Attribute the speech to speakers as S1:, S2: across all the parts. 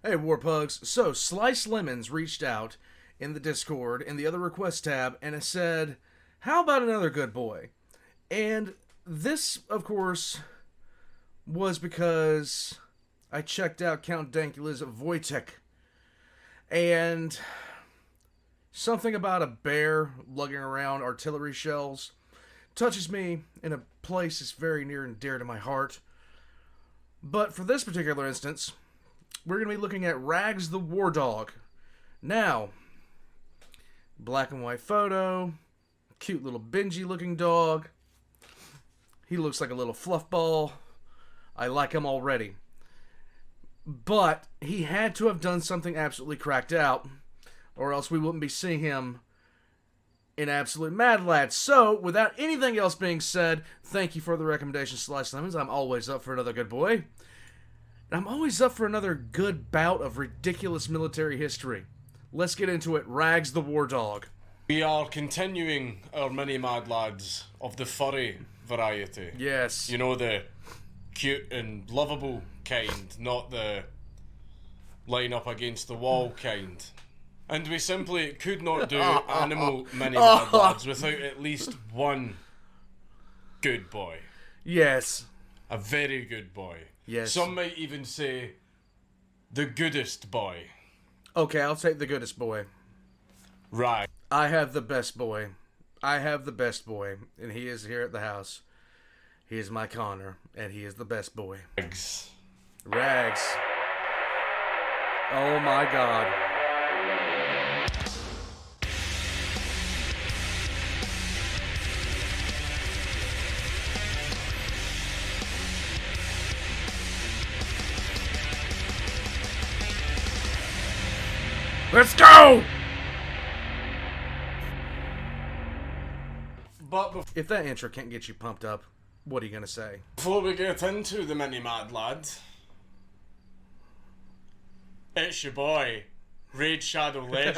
S1: Hey, Warpugs. So, Slice Lemons reached out in the Discord in the other request tab and it said, how about another good boy? And this, of course, was because I checked out Count Dankula's Wojtek. And something about a bear lugging around artillery shells touches me in a place that's very near and dear to my heart. But for this particular instance, we're going to be looking at Rags the War Dog. Now, black and white photo, cute little Benji looking dog. He looks like a little fluff ball. I like him already. But he had to have done something absolutely cracked out, or else we wouldn't be seeing him in Absolute Mad Lads. So, without anything else being said, thank you for the recommendation, Slice Lemons. I'm always up for another good boy. And I'm always up for another good bout of ridiculous military history. Let's get into it. Rags the War Dog.
S2: We are continuing our mini Mad Lads of the furry variety.
S1: Yes.
S2: You know, the cute and lovable kind, not the line up against the wall kind. And we simply could not do animal mini Mad Lads without at least one good boy.
S1: Yes.
S2: A very good boy.
S1: Yes.
S2: Some might even say the goodest boy.
S1: Okay, I'll take the goodest boy.
S2: Right.
S1: I have the best boy. I have the best boy, and he is here at the house. He is my Connor, and he is the best boy.
S2: Rags.
S1: Rags. Oh my god. Let's go!
S2: But
S1: If that intro can't get you pumped up, what are you going to say?
S2: before we get into the mini Mad Lad, it's your boy, Raid Shadow Legends.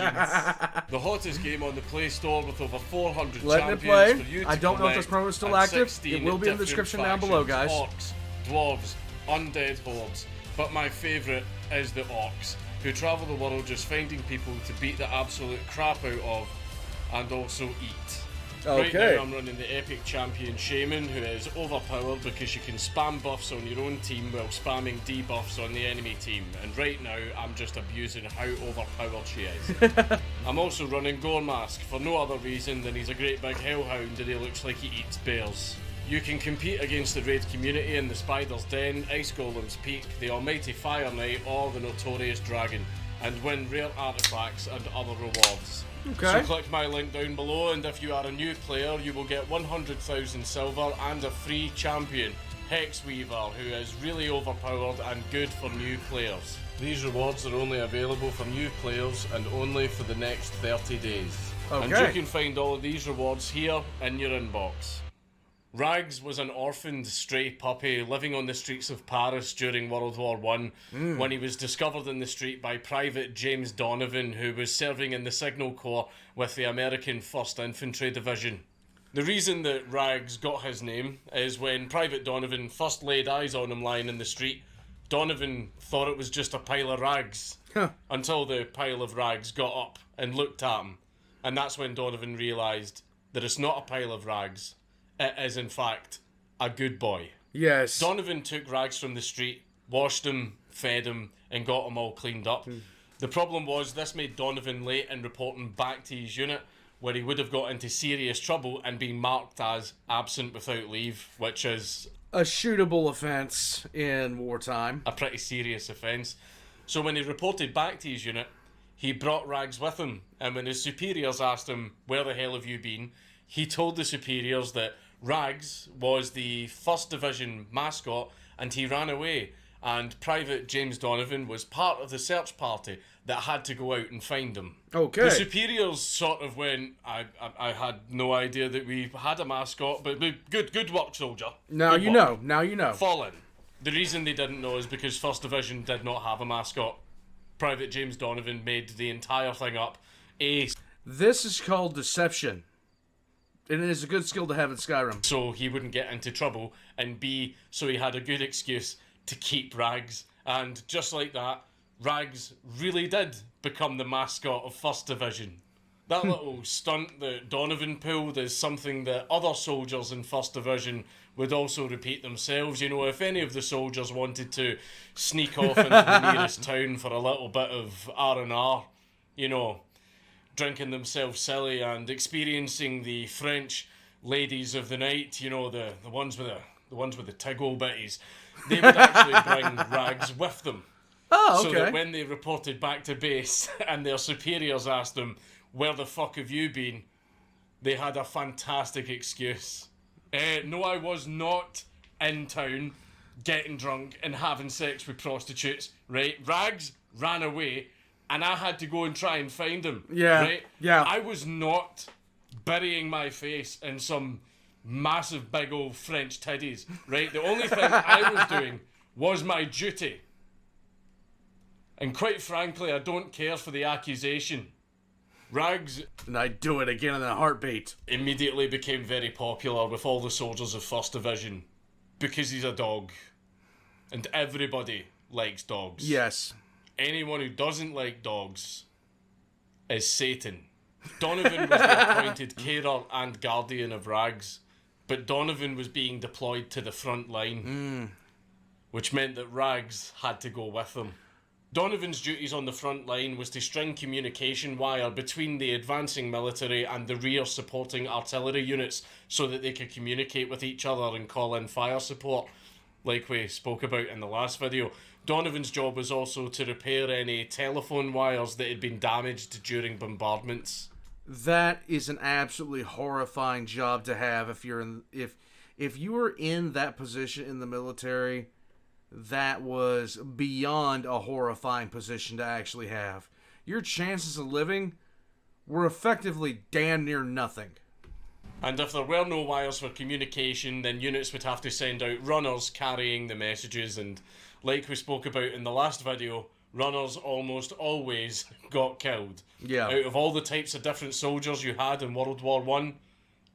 S2: The hottest game on the Play Store with over 400
S1: Letting it
S2: champions
S1: play.
S2: for you to
S1: I don't know if this
S2: collect
S1: promo is still
S2: and
S1: active.
S2: 16
S1: It will be in the
S2: different
S1: description down below, guys.
S2: factions, Orcs, dwarves, undead hordes. But my favourite is the orcs, who travel the world just finding people to beat the absolute crap out of and also eat. Right
S1: Okay.
S2: now I'm running the epic champion Shaman, who is overpowered because you can spam buffs on your own team while spamming debuffs on the enemy team, and right now I'm just abusing how overpowered she is. I'm also running Goremask for no other reason than he's a great big hellhound and he looks like he eats bears. You can compete against the raid community in the Spider's Den, Ice Golem's Peak, the Almighty Fire Knight or the Notorious Dragon, and win rare artifacts and other rewards.
S1: Okay.
S2: So click my link down below, and if you are a new player, you will get 100,000 silver and a free champion, Hexweaver, who is really overpowered and good for new players. These rewards are only available for new players and only for the next 30 days. And
S1: Okay.
S2: you can find all of these rewards here in your inbox. Rags was an orphaned stray puppy living on the streets of Paris during World War I when he was discovered in the street by Private James Donovan, who was serving in the Signal Corps with the American 1st Infantry Division. The reason that Rags got his name is when Private Donovan first laid eyes on him lying in the street, Donovan thought it was just a pile of rags until the pile of rags got up and looked at him. And that's when Donovan realised that it's not a pile of rags. It is, in fact, a good boy.
S1: Yes.
S2: Donovan took Rags from the street, washed him, fed him, and got him all cleaned up. The problem was this made Donovan late in reporting back to his unit, where he would have got into serious trouble and been marked as absent without leave, which is
S1: A shootable offense in wartime.
S2: a pretty serious offence. So when he reported back to his unit, he brought Rags with him, and when his superiors asked him, "Where the hell have you been?" he told the superiors that Rags was the 1st Division mascot and he ran away, and Private James Donovan was part of the search party that had to go out and find him.
S1: Okay.
S2: The superiors sort of went, I had no idea that we had a mascot, but good work, soldier.
S1: Now
S2: Good
S1: you
S2: work.
S1: know. Now you know.
S2: Fallen. The reason they didn't know is because 1st Division did not have a mascot. Private James Donovan made the entire thing up.
S1: This is called deception. And it is a good skill to have in Skyrim.
S2: So he wouldn't get into trouble, and B, so he had a good excuse to keep Rags. And just like that, Rags really did become the mascot of 1st Division. That little stunt that Donovan pulled is something that other soldiers in 1st Division would also repeat themselves. You know, if any of the soldiers wanted to sneak off into the nearest town for a little bit of R&R, you know, drinking themselves silly and experiencing the French ladies of the night, you know, the ones with the tiggle bitties, they would actually bring Rags with them.
S1: Oh, okay.
S2: So that when they reported back to base and their superiors asked them, "Where the fuck have you been?" they had a fantastic excuse. No, I was not in town getting drunk and having sex with prostitutes, right? Rags ran away and I had to go and try and find him, right?
S1: Yeah.
S2: I was not burying my face in some massive big old French titties, right? The only thing I was doing was my duty. And quite frankly, I don't care for the accusation. Rags
S1: And I'd do it again in a heartbeat.
S2: immediately became very popular with all the soldiers of 1st Division because he's a dog. And everybody likes dogs.
S1: Yes.
S2: Anyone who doesn't like dogs is Satan. Donovan was the appointed carer and guardian of Rags, but Donovan was being deployed to the front line, which meant that Rags had to go with him. Donovan's duties on the front line was to string communication wire between the advancing military and the rear supporting artillery units so that they could communicate with each other and call in fire support, like we spoke about in the last video. Donovan's job was also to repair any telephone wires that had been damaged during bombardments.
S1: That is an absolutely horrifying job to have if you were in that position in the military. That was beyond a horrifying position to actually have. Your chances of living were effectively damn near nothing.
S2: And if there were no wires for communication, then units would have to send out runners carrying the messages, and like we spoke about in the last video, runners almost always got killed.
S1: Yeah.
S2: Out of all the types of different soldiers you had in World War I,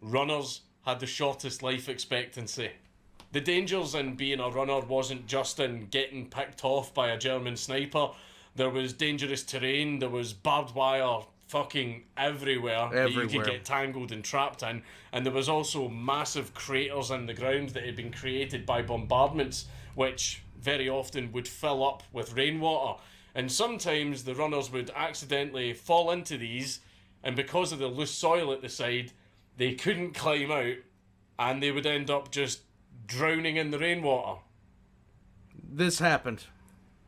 S2: runners had the shortest life expectancy. The dangers in being a runner wasn't just in getting picked off by a German sniper. There was dangerous terrain, there was barbed wire fucking everywhere that you could get tangled and trapped in, and there was also massive craters in the ground that had been created by bombardments, which very often would fill up with rainwater. And sometimes the runners would accidentally fall into these, and because of the loose soil at the side, they couldn't climb out, and they would end up just drowning in the rainwater.
S1: This happened.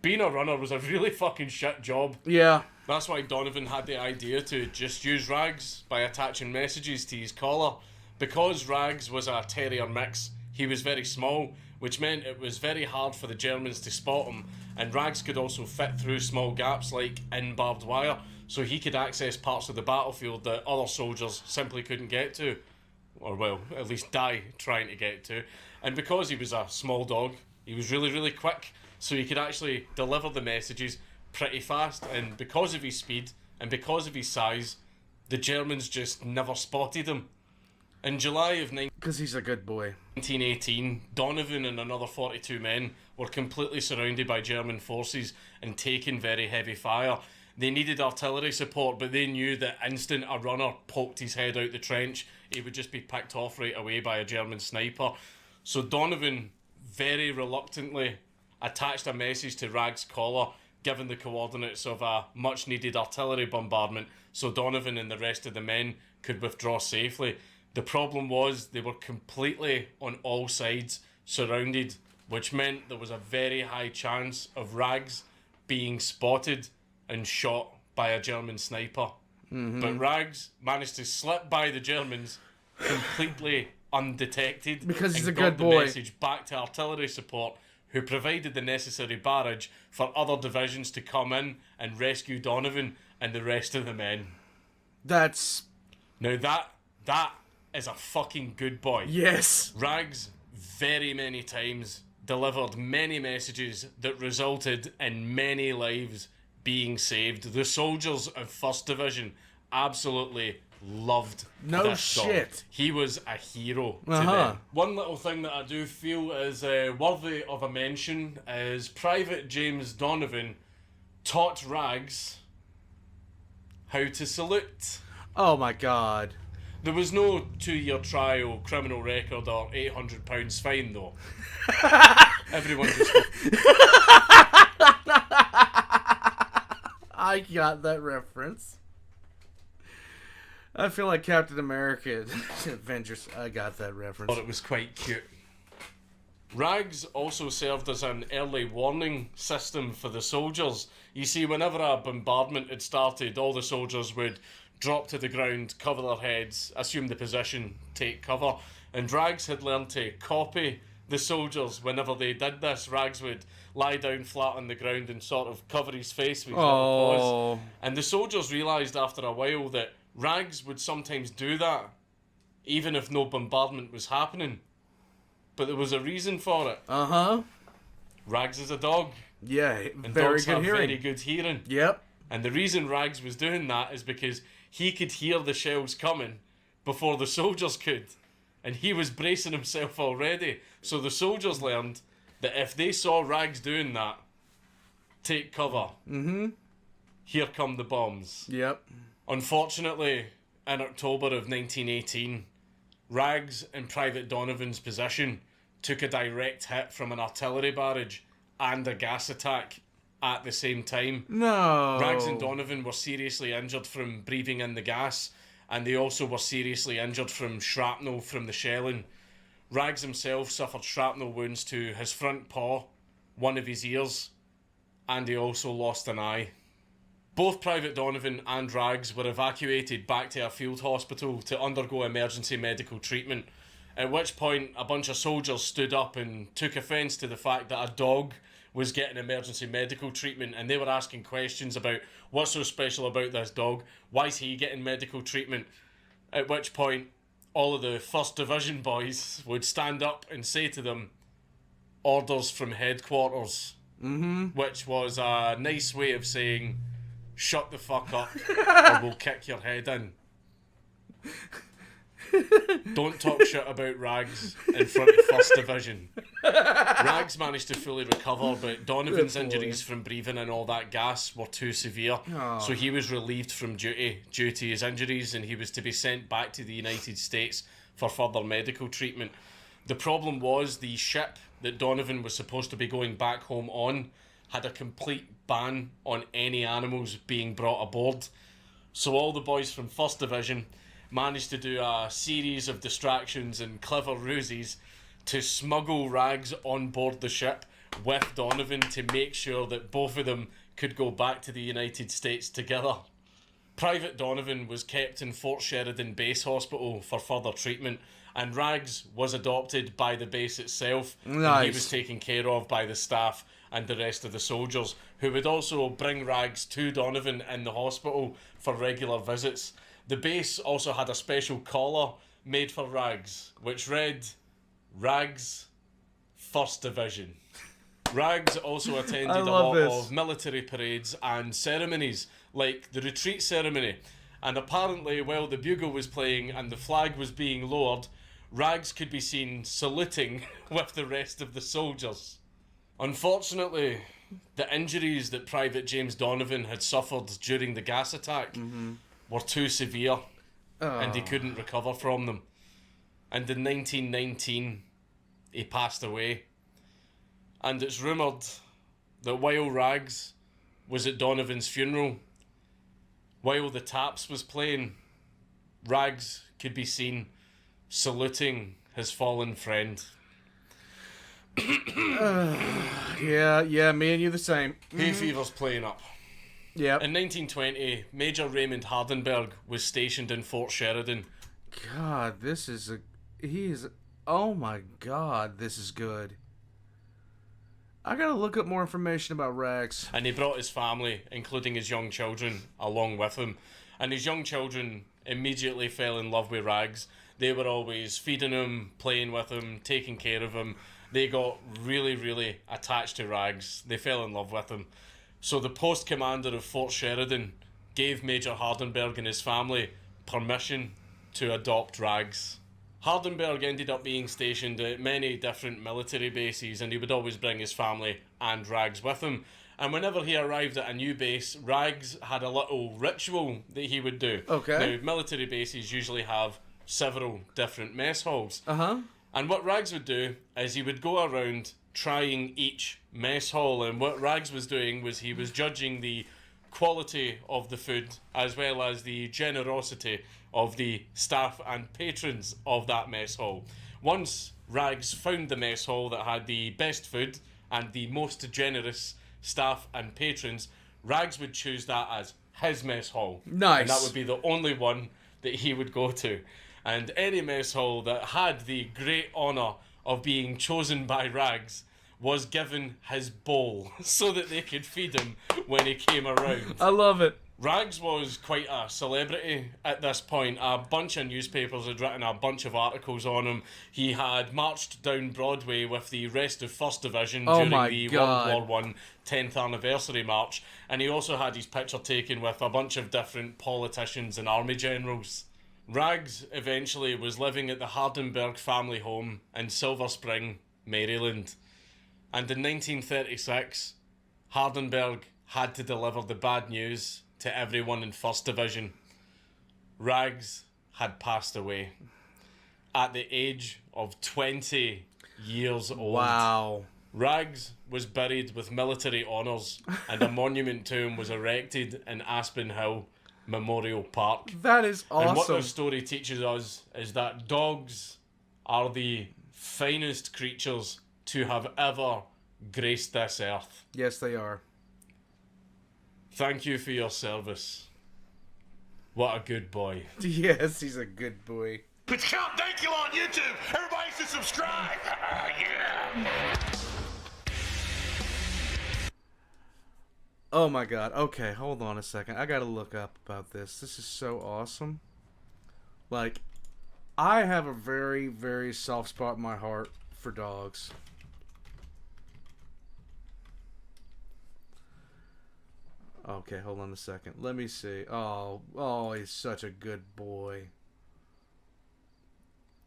S2: Being a runner was a really fucking shit job.
S1: Yeah.
S2: That's why Donovan had the idea to just use Rags by attaching messages to his collar. Because Rags was a terrier mix, he was very small, which meant it was very hard for the Germans to spot him, and Rags could also fit through small gaps like in barbed wire, so he could access parts of the battlefield that other soldiers simply couldn't get to. Or, well, at least die trying to get to. And because he was a small dog, he was really, really quick, so he could actually deliver the messages pretty fast. And because of his speed and because of his size, the Germans just never spotted him. In July of
S1: Because he's a good boy.
S2: 1918, Donovan and another 42 men were completely surrounded by German forces and taking very heavy fire. They needed artillery support, but they knew that instant a runner poked his head out the trench, he would just be picked off right away by a German sniper. So Donovan very reluctantly attached a message to Rags' collar, given the coordinates of a much-needed artillery bombardment, so Donovan and the rest of the men could withdraw safely. The problem was they were completely on all sides surrounded, which meant there was a very high chance of Rags being spotted and shot by a German sniper. But Rags managed to slip by the Germans completely undetected
S1: because he's a
S2: got
S1: good
S2: the
S1: boy.
S2: Message back to artillery support, who provided the necessary barrage for other divisions to come in and rescue Donovan and the rest of the men.
S1: That's...
S2: Now that is a fucking good boy.
S1: Yes.
S2: Rags very many times delivered many messages that resulted in many lives being saved. The soldiers of 1st Division absolutely loved this
S1: shit.
S2: dog. He was a hero to them. One little thing that I do feel is worthy of a mention is Private James Donovan taught Rags how to salute.
S1: Oh my god.
S2: There was no 2-year trial, criminal record, or £800 fine, though. Everyone just...
S1: I got that reference. I feel like Captain America Avengers. I got that reference.
S2: thought it was quite cute. Rags also served as an early warning system for the soldiers. You see, whenever a bombardment had started, all the soldiers would drop to the ground, cover their heads, assume the position, take cover. And Rags had learned to copy the soldiers whenever they did this. Rags would lie down flat on the ground and sort of cover his face with his little paws. And the soldiers realised after a while that Rags would sometimes do that, even if no bombardment was happening. But there was a reason for it.
S1: Uh-huh.
S2: Rags is a dog.
S1: Yeah,
S2: And
S1: very
S2: dogs
S1: good
S2: have
S1: hearing.
S2: very good hearing.
S1: Yep.
S2: And the reason Rags was doing that is because he could hear the shells coming before the soldiers could. And he was bracing himself already. So the soldiers learned that if they saw Rags doing that, take cover.
S1: Mm-hmm.
S2: Here come the bombs.
S1: Yep.
S2: Unfortunately, in October of 1918, Rags and Private Donovan's position took a direct hit from an artillery barrage and a gas attack at the same time.
S1: No.
S2: Rags and Donovan were seriously injured from breathing in the gas, and they also were seriously injured from shrapnel from the shelling. Rags himself suffered shrapnel wounds to his front paw, one of his ears, and he also lost an eye. Both Private Donovan and Rags were evacuated back to a field hospital to undergo emergency medical treatment, at which point a bunch of soldiers stood up and took offence to the fact that a dog was getting emergency medical treatment, and they were asking questions about what's so special about this dog, why is he getting medical treatment, at which point all of the 1st Division boys would stand up and say to them, orders from headquarters, which was a nice way of saying, shut the fuck up or we'll kick your head in. Don't talk shit about Rags in front of 1st Division. Rags managed to fully recover, but Donovan's injuries from breathing in all that gas were too severe, so he was relieved from duty due to his injuries, and he was to be sent back to the United States for further medical treatment. The problem was the ship that Donovan was supposed to be going back home on had a complete ban on any animals being brought aboard. So all the boys from 1st Division managed to do a series of distractions and clever ruses to smuggle Rags on board the ship with Donovan to make sure that both of them could go back to the United States together. Private Donovan was kept in Fort Sheridan Base Hospital for further treatment, and Rags was adopted by the base itself.
S1: Nice.
S2: And he was taken care of by the staff and the rest of the soldiers, who would also bring Rags to Donovan in the hospital for regular visits. The base also had a special collar made for Rags, which read, Rags, 1st Division. Rags also attended a lot of military parades and ceremonies, like the retreat ceremony. And apparently, while the bugle was playing and the flag was being lowered, Rags could be seen saluting with the rest of the soldiers. Unfortunately, the injuries that Private James Donovan had suffered during the gas attack were too severe, and he couldn't recover from them. And in 1919, he passed away. And it's rumoured that while Rags was at Donovan's funeral, while the taps was playing, Rags could be seen saluting his fallen friend.
S1: Yeah, me and you the same.
S2: Hay fever's playing up.
S1: Yep.
S2: In 1920, Major Raymond Hardenberg was stationed in Fort Sheridan.
S1: God, oh my God, this is good. I gotta look up more information about Rags.
S2: And he brought his family, including his young children, along with him. And his young children immediately fell in love with Rags. They were always feeding him, playing with him, taking care of him. They got really, really attached to Rags. They fell in love with him. So the post commander of Fort Sheridan gave Major Hardenberg and his family permission to adopt Rags. Hardenberg ended up being stationed at many different military bases, and he would always bring his family and Rags with him. And whenever he arrived at a new base, Rags had a little ritual that he would do.
S1: Okay.
S2: Now, military bases usually have several different mess halls.
S1: Uh-huh.
S2: And what Rags would do is he would go around trying each mess hall. And what Rags was doing was he was judging the quality of the food as well as the generosity of the staff and patrons of that mess hall. Once Rags found the mess hall that had the best food and the most generous staff and patrons, Rags would choose that as his mess hall.
S1: Nice.
S2: And that would be the only one that he would go to. And any mess hall that had the great honour of being chosen by Rags was given his bowl so that they could feed him when he came around.
S1: I love it.
S2: Rags was quite a celebrity at this point. A bunch of newspapers had written a bunch of articles on him. He had marched down Broadway with the rest of 1st Division during the World War I 10th anniversary march. And he also had his picture taken with a bunch of different politicians and army generals. Rags eventually was living at the Hardenberg family home in Silver Spring, Maryland. And in 1936, Hardenberg had to deliver the bad news to everyone in 1st Division. Rags had passed away at the age of 20 years old.
S1: Wow.
S2: Rags was buried with military honours and a monument to him was erected in Aspen Hill Memorial Park.
S1: That is awesome.
S2: And what this story teaches us is that dogs are the finest creatures to have ever graced this earth.
S1: Yes, they are.
S2: Thank you for your service. What a good boy.
S1: Yes, he's a good boy.
S3: It's Count Dankula on YouTube. Everybody should subscribe. Yeah.
S1: Oh my god. Okay, hold on a second. I gotta look up about this. This is so awesome. Like, I have a very, very soft spot in my heart for dogs. Okay, hold on a second. Let me see. Oh, he's such a good boy.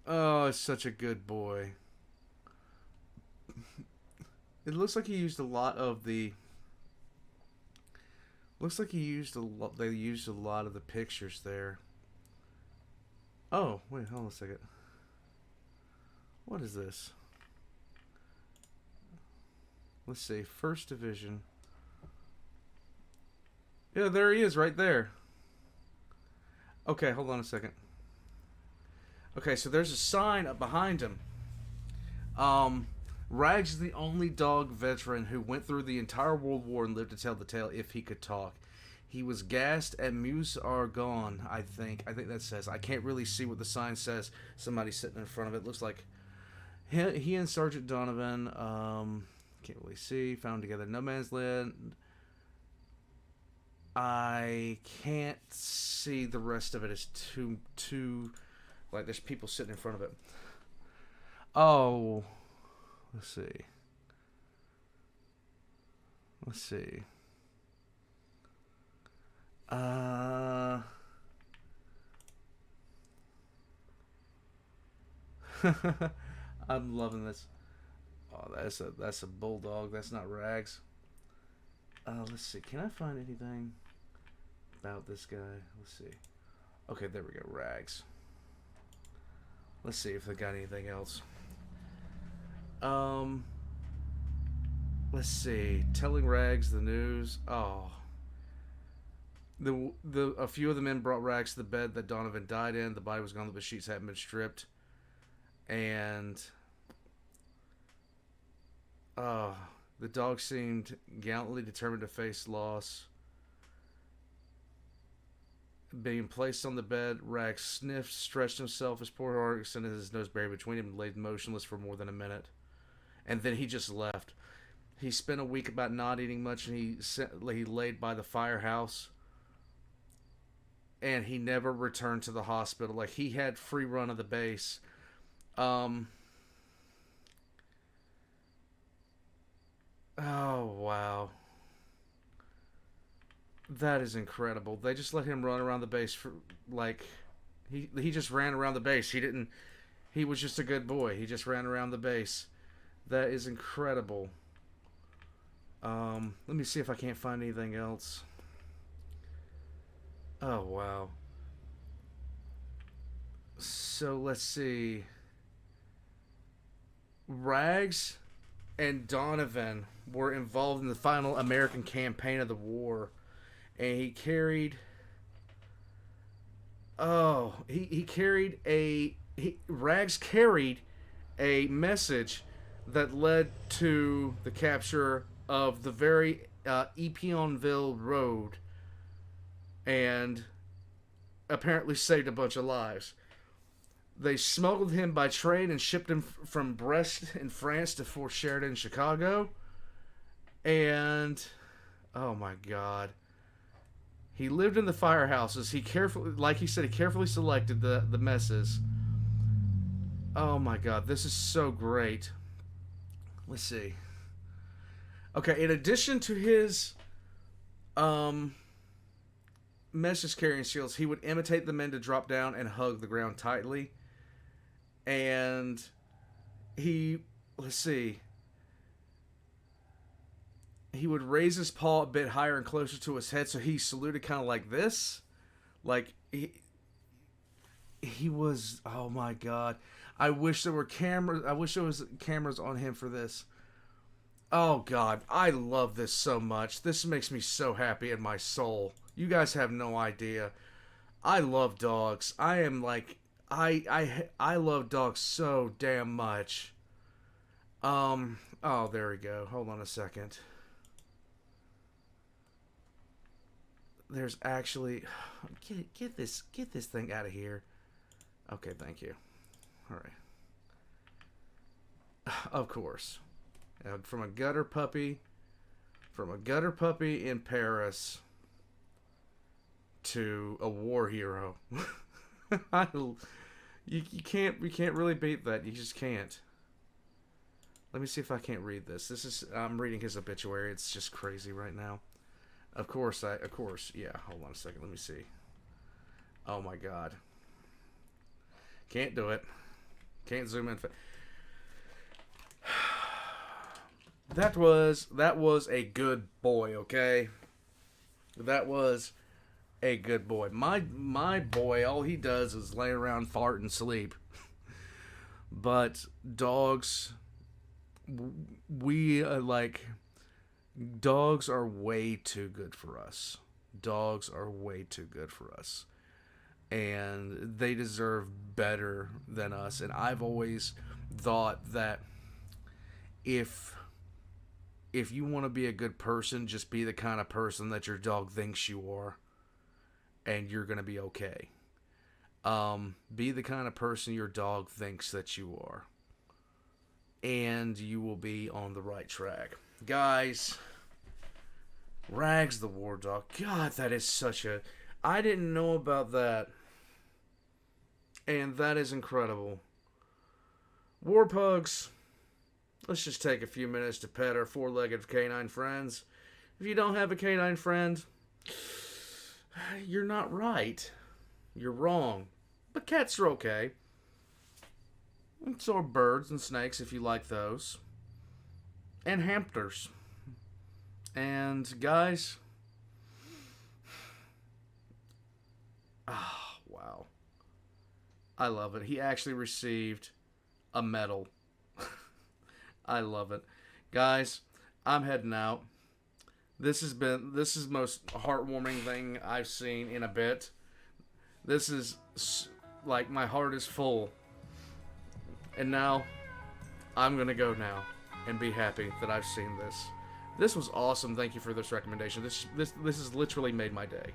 S1: Oh, he's such a good boy. It looks like he used a lot of the... Looks like he used a lot. They used a lot of the pictures there. Oh, wait, hold on a second. What is this? Let's see. 1st Division. Yeah, there he is, right there. Okay, hold on a second. Okay, so there's a sign up behind him. Rags is the only dog veteran who went through the entire World War and lived to tell the tale if he could talk. He was gassed at Meuse Argonne, I think. I think that says. I can't really see what the sign says. Somebody sitting in front of it. Looks like he and Sergeant Donovan, can't really see, found together in no man's land. I can't see the rest of it. It's too like there's people sitting in front of it. Oh, let's see. I'm loving this. Oh, that's a bulldog. That's not Rags. Let's see. Can I find anything about this guy? Let's see. Okay, there we go. Rags. Let's see if they got anything else. Let's see. Telling Rags the news. Oh. A few of the men brought Rags to the bed that Donovan died in. The body was gone, but the sheets hadn't been stripped. And the dog seemed gallantly determined to face loss. Being placed on the bed, Rags sniffed, stretched himself, his poor heart extended his nose buried between him, and laid motionless for more than a minute. And then he just left. He spent a week about not eating much, and he laid by the firehouse. And he never returned to the hospital. Like, he had free run of the base. Oh, wow. That is incredible. They just let him run around the base for, like, he just ran around the base. He was just a good boy. He just ran around the base. That is incredible. Let me see if I can't find anything else. Oh, wow. So, let's see. Rags and Donovan were involved in the final American campaign of the war. And he carried... Oh, he carried a... Rags carried a message that led to the capture of the very Epionville Road and apparently saved a bunch of lives. They smuggled him by train and shipped him from Brest in France to Fort Sheridan in Chicago. And, oh my God. He lived in the firehouses. He carefully, like he said, he carefully selected the messes. Oh my God, this is so great. Let's see. Okay, in addition to his message carrying skills, he would imitate the men to drop down and hug the ground tightly. And let's see. He would raise his paw a bit higher and closer to his head, so he saluted kind of like this. Like, he was, oh my God. I wish there were cameras. I wish there was cameras on him for this. Oh God, I love this so much. This makes me so happy in my soul. You guys have no idea. I love dogs. I am like, I love dogs so damn much. Oh, there we go. Hold on a second. There's actually, get this thing out of here. Okay, thank you. All right. Of course. From a gutter puppy in Paris to a war hero. you can't really beat that. You just can't. Let me see if I can't read this. I'm reading his obituary. It's just crazy right now. Of course, yeah. Hold on a second. Let me see. Oh my God. Can't do it. Can't zoom in. That was a good boy, okay? That was a good boy. My boy, all he does is lay around, fart, and sleep. But dogs, dogs are way too good for us. Dogs are way too good for us. And they deserve better than us. And I've always thought that if you want to be a good person, just be the kind of person that your dog thinks you are, and you're going to be okay. Be the kind of person your dog thinks that you are, and you will be on the right track. Guys, Rags the War Dog. God, that is such a... I didn't know about that. And that is incredible. War Pugs... Let's just take a few minutes to pet our four-legged canine friends. If you don't have a canine friend, you're not right. You're wrong. But cats are okay. And so are birds and snakes if you like those. And hamsters. And guys... Ah, wow. I love it. He actually received a medal. I love it. Guys, I'm heading out. This is the most heartwarming thing I've seen in a bit. This is like my heart is full. And now I'm going to go now and be happy that I've seen this. This was awesome. Thank you for this recommendation. This has literally made my day.